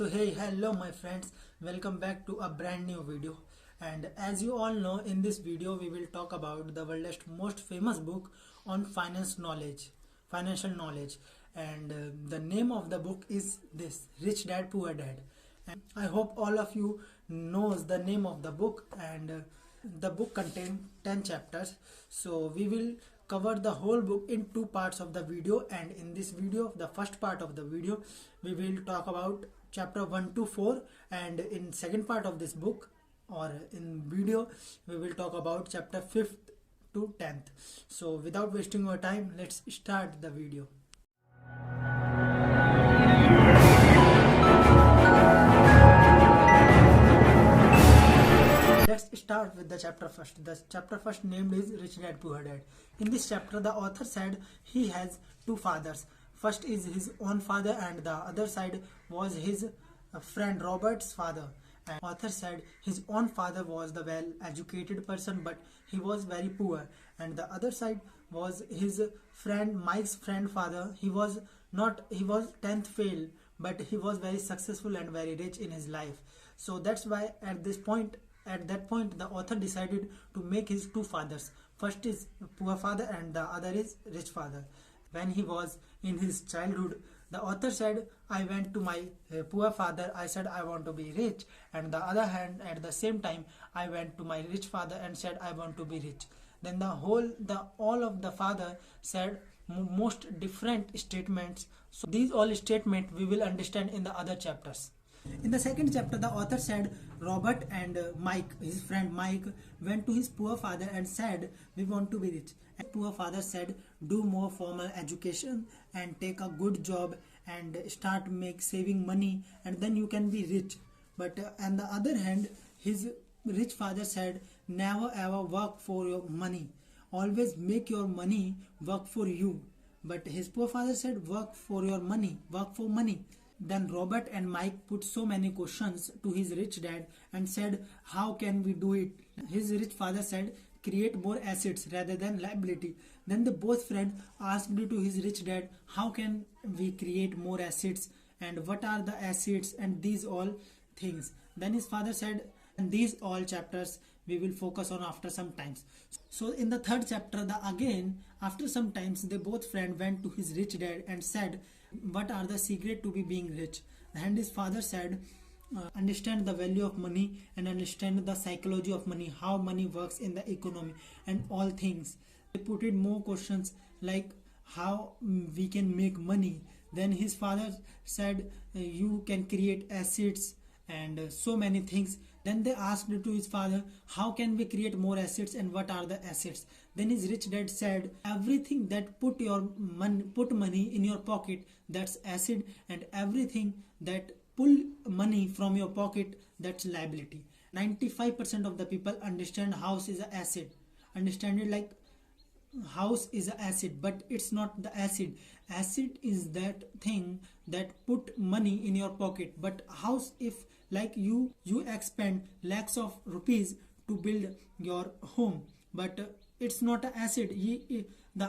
So hey, hello my friends, welcome back to a brand new video. And as you all know, in this video we will talk about the world's most famous book on financial knowledge. And the name of the book is this, Rich Dad Poor Dad. And I hope all of you knows the name of the book, and the book contains 10 chapters. So we will cover the whole book in two parts of the video, and in this video, the first part of the video, we will talk about chapter 1 to 4, and in second part of this book or in video we will talk about chapter 5th to 10th. So without wasting your time, let's start the video. Let's start with the chapter first. The chapter first named is Rich Dad Poor Dad. In this chapter, the author said he has two fathers. First is his own father, and the other side was his friend Robert's father. And author said his own father was the well-educated person, but he was very poor. And the other side was his friend Mike's friend father. He was 10th fail, but he was very successful and very rich in his life. So that's why at that point the author decided to make his two fathers. First is poor father and the other is rich father. When he was in his childhood, the author said, I went to my poor father, I said I want to be rich, and the other hand, at the same time, I went to my rich father and said I want to be rich. Then all of the father said most different statements. So these all statements we will understand in the other chapters. In the second chapter, the author said Robert and Mike, his friend Mike, went to his poor father and said, we want to be rich. And poor father said, do more formal education and take a good job and start saving money, and then you can be rich. But on the other hand, his rich father said, never ever work for your money. Always make your money work for you. But his poor father said, work for your money, work for money. Then Robert and Mike put so many questions to his rich dad and said, how can we do it? His rich father said, create more assets rather than liability. Then the both friends asked to his rich dad, how can we create more assets and what are the assets and these all things. Then his father said, and these all chapters we will focus on after some times. So in the third chapter, after some times, they both friends went to his rich dad and said, what are the secret to be being rich? And his father said, understand the value of money and understand the psychology of money, how money works in the economy and all things. They put in more questions like how we can make money. Then his father said, you can create assets and so many things. Then they asked to his father, how can we create more assets and what are the assets? Then his rich dad said, everything that put money in your pocket, that's asset, and everything that pull money from your pocket, that's liability. 95% of the people understand house is an asset. Understand it like house is an asset, but it's not the asset. Asset is that thing that put money in your pocket. But house, if like you expend lakhs of rupees to build your home, but it's not an asset.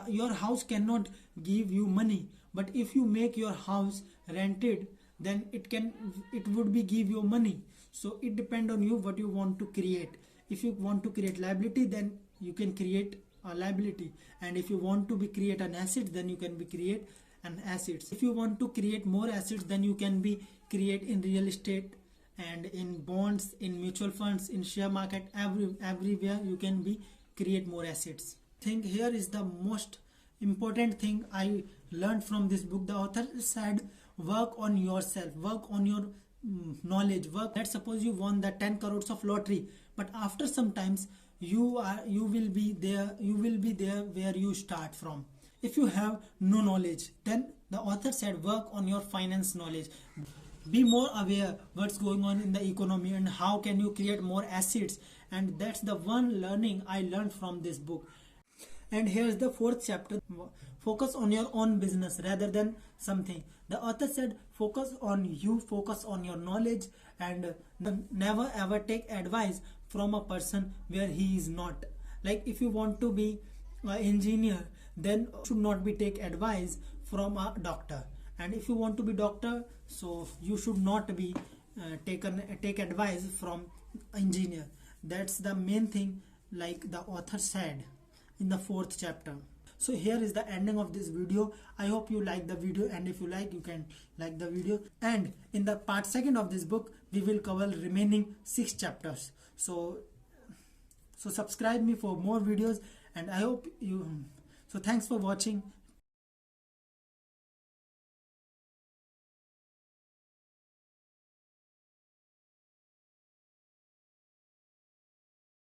Your house cannot give you money, but if you make your house rented, then it would be give you money. So it depends on you what you want to create. If you want to create liability, then you can create a liability, and if you want to create an asset, then you can create an assets. If you want to create more assets, then you can create in real estate and in bonds, in mutual funds, in share market, everywhere you can create more assets. I think here is the most important thing I learned from this book. The author said, work on yourself, work on your knowledge, work. Let's suppose you won the 10 crores of lottery, but after some times you will be there where you start from. If you have no knowledge, then the author said, work on your finance knowledge. Be more aware what's going on in the economy and how can you create more assets. And that's the one learning I learned from this book. And here's the fourth chapter. Focus on your own business rather than something. The author said, focus on you, focus on your knowledge, and never ever take advice from a person where he is not. Like if you want to be an engineer, then should not be take advice from a doctor. and if you want to be doctor, so you should not be take advice from engineer. That's the main thing, like the author said in the 4th chapter. So here is the ending of this video. I hope you like the video, and if you like, you can like the video. And in the part 2nd of this book, we will cover remaining 6 chapters. So subscribe me for more videos, and I hope you. So thanks for watching.